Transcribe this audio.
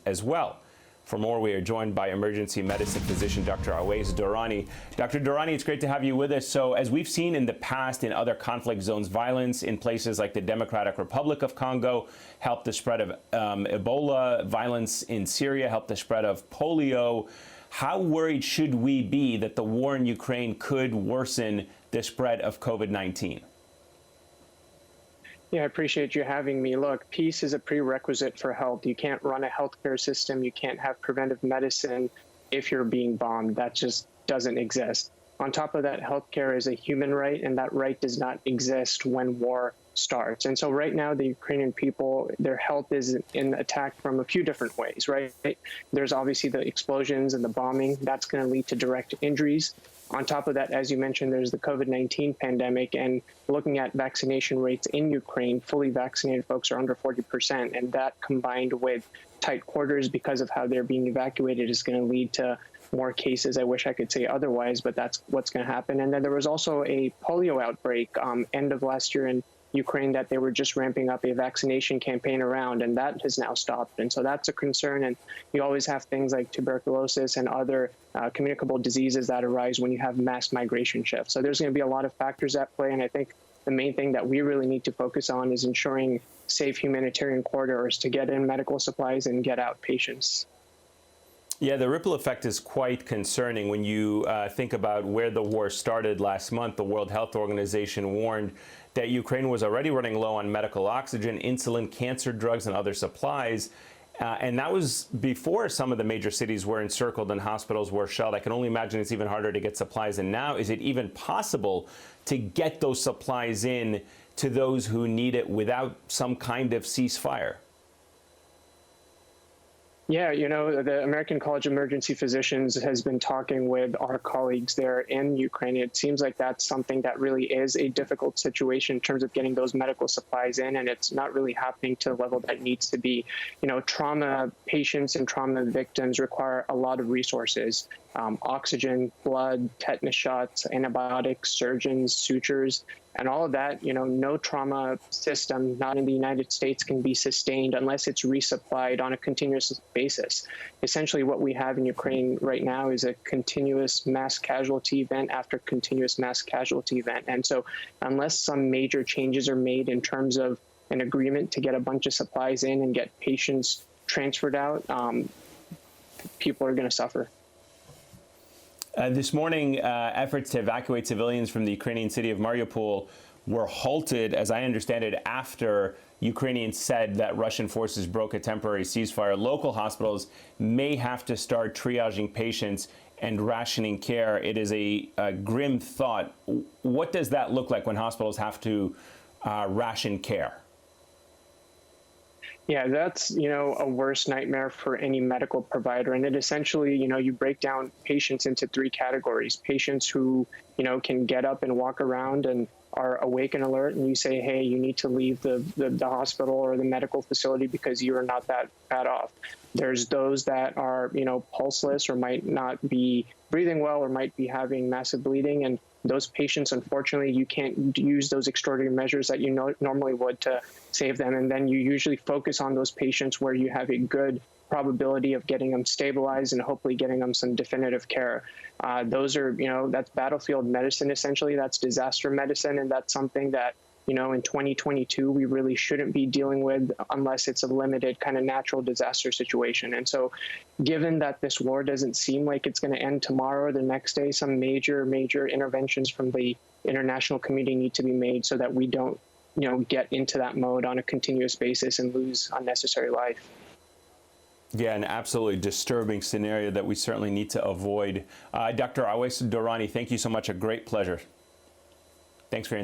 as well. For more, we are joined by emergency medicine physician Dr. Durrani. Dr. Durrani, it's great to have you with us. So as we've seen in the past in other conflict zones, violence in places like the Democratic Republic of Congo helped the spread of Ebola, violence in Syria helped the spread of polio. How worried should we be that the war in Ukraine could worsen the spread of COVID-19? Yeah, I appreciate you having me. Look, peace is a prerequisite for health. You can't run a healthcare system. You can't have preventive medicine if you're being bombed. That just doesn't exist. On top of that, healthcare is a human right, and that right does not exist when war starts. And so right now, the Ukrainian people, their health is in attack from a few different ways, right? There's obviously the explosions and the bombing. That's going to lead to direct injuries. On top of that, as you mentioned, there's the COVID-19 pandemic, and looking at vaccination rates in Ukraine, fully vaccinated folks are under 40%, and that combined with tight quarters because of how they're being evacuated is going to lead to more cases. I wish I could say otherwise, but that's what's going to happen. And then there was also a polio outbreak end of last year in Ukraine that they were just ramping up a vaccination campaign around, and that has now stopped. And so that's a concern. And you always have things like tuberculosis and other communicable diseases that arise when you have mass migration shifts. So there's going to be a lot of factors at play. And I think the main thing that we really need to focus on is ensuring safe humanitarian corridors to get in medical supplies and get out patients. Yeah, the ripple effect is quite concerning when you think about where the war started last month. The World Health Organization warned that Ukraine was already running low on medical oxygen, insulin, cancer drugs, and other supplies. And that was before some of the major cities were encircled and hospitals were shelled. I can only imagine it's even harder to get supplies. And now, is it even possible to get those supplies in to those who need it without some kind of ceasefire? Yeah, you know, the American College of Emergency Physicians has been talking with our colleagues there in Ukraine. It seems like that's something that really is a difficult situation in terms of getting those medical supplies in, and it's not really happening to the level that needs to be. You know, trauma patients and trauma victims require a lot of resources. Oxygen, blood, tetanus shots, antibiotics, surgeons, sutures, and all of that. You know, no trauma system, not in the United States, can be sustained unless it's resupplied on a continuous basis. Essentially, what we have in Ukraine right now is a continuous mass casualty event after continuous mass casualty event. And so unless some major changes are made in terms of an agreement to get a bunch of supplies in and get patients transferred out, people are going to suffer. This morning, efforts to evacuate civilians from the Ukrainian city of Mariupol were halted, as I understand it, after Ukrainians said that Russian forces broke a temporary ceasefire. Local hospitals may have to start triaging patients and rationing care. It is a grim thought. What does that look like when hospitals have to ration care? Yeah, that's, you know, a worst nightmare for any medical provider. And it essentially, you know, you break down patients into three categories. Patients who, you know, can get up and walk around and are awake and alert, and you say, hey, you need to leave the hospital or the medical facility because you are not that bad off. There's those that are, you know, pulseless or might not be breathing well or might be having massive bleeding. And those patients, unfortunately, you can't use those extraordinary measures that you normally would to save them. And then you usually focus on those patients where you have a good probability of getting them stabilized and hopefully getting them some definitive care. Those are, you know, that's battlefield medicine, essentially. That's disaster medicine. And that's something that, you know, in 2022, we really shouldn't be dealing with unless it's a limited kind of natural disaster situation. And so given that this war doesn't seem like it's going to end tomorrow or the next day, some major interventions from the international community need to be made so that we don't, you know, get into that mode on a continuous basis and lose unnecessary life. Yeah, an absolutely disturbing scenario that we certainly need to avoid. Dr. Durrani, thank you so much. A great pleasure. Thanks for your